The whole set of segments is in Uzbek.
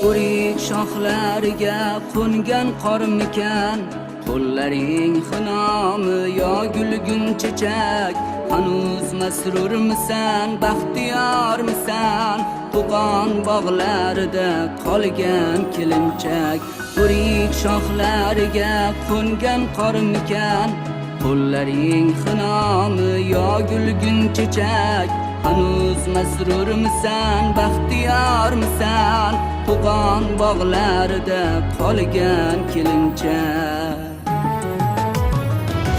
O'rik shoxlariga qo'ngan qormikan, qo'llaring xinomi yo gulgun chechak. Hanuz masrurmisan, baxtiyormisan, to'qon bog'larida qolgan kelinchak. O'rik shoxlariga qo'ngan qormikan, qo'llaring xinomi yo gulgun chechak. Hanuz masrurmisan, baxtiyormisan, to'qon bog'larida qolgan kelinchak.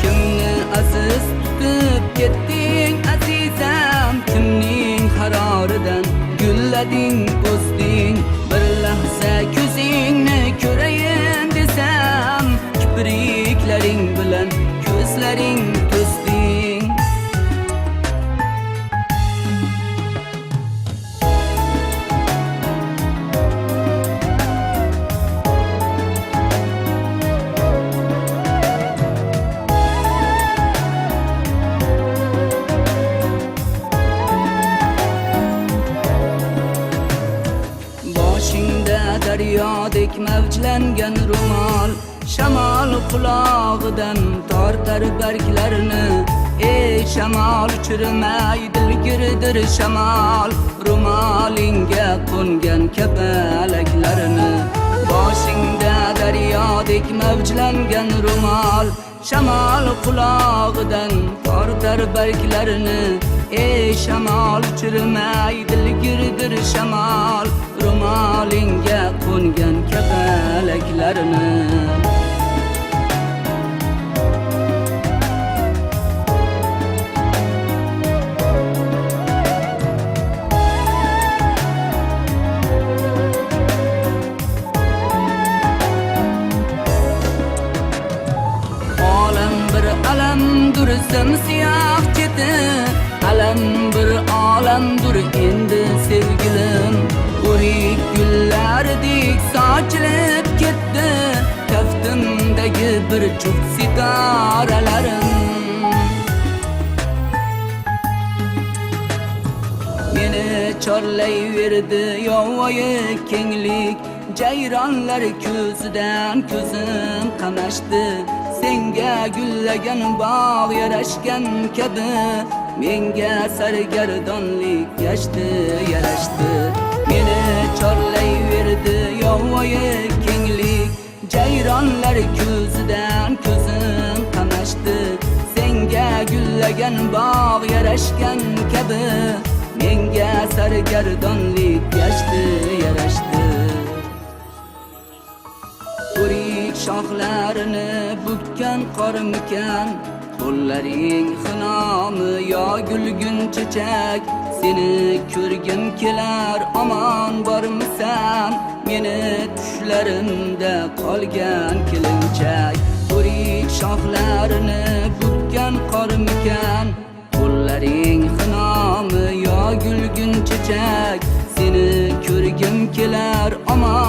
Kimni aziz tutib ketding azizam, kimning qaroridan gullading o'sding. Bir lahza ko'zingni ko'rayin desam, kipriklaring bilan ko'zlaring to'sding. Daryodek mavjlangan ro'mol, shamol qulog'idan tortar barglarini. Ey shamol, uchirmaydi ilgirdir shamol, ro'molingga qo'ngan kapalaklarini. Boshingda daryodek mavjlangan ro'mol, shamol qulog'idan tortar barglarini. Ey shamol, uchirmaydi ilgirdir shamol, ro'molingga qo'ngan kapalaklarini. Olam bir alamdur simsiyah keti, alam bir olamdur endi sevgilim. O'rik gullardek sochilib ketdi kaftimdagi bir juft sitoralarim. Meni chorlayverdi yovvoyi kenglik, jayronlar ko'zidan ko'zim qamashdi. Senga gullagan bog' yarashgan kabi, menga sargardonlik yarashdi. Meni chorlayverdi yovvoyi kenglik, jayronlar ko'zidan ko'zim qamashdi. Senga gullagan bog' yarashgan kabi, menga sargardonlik yarashdi. O'rik shoxlarini bukkan qormikan, qo'llaring xinomi yo gulgun chechak. Seni ko'rgim kelar, omon bormisan, meni tushlarimda qolgan kelinchak. O'rik shoxlarini bukkan qormikan, qo'llaring xinomi yo gulgun chechak. Seni ko'rgim kelar, omon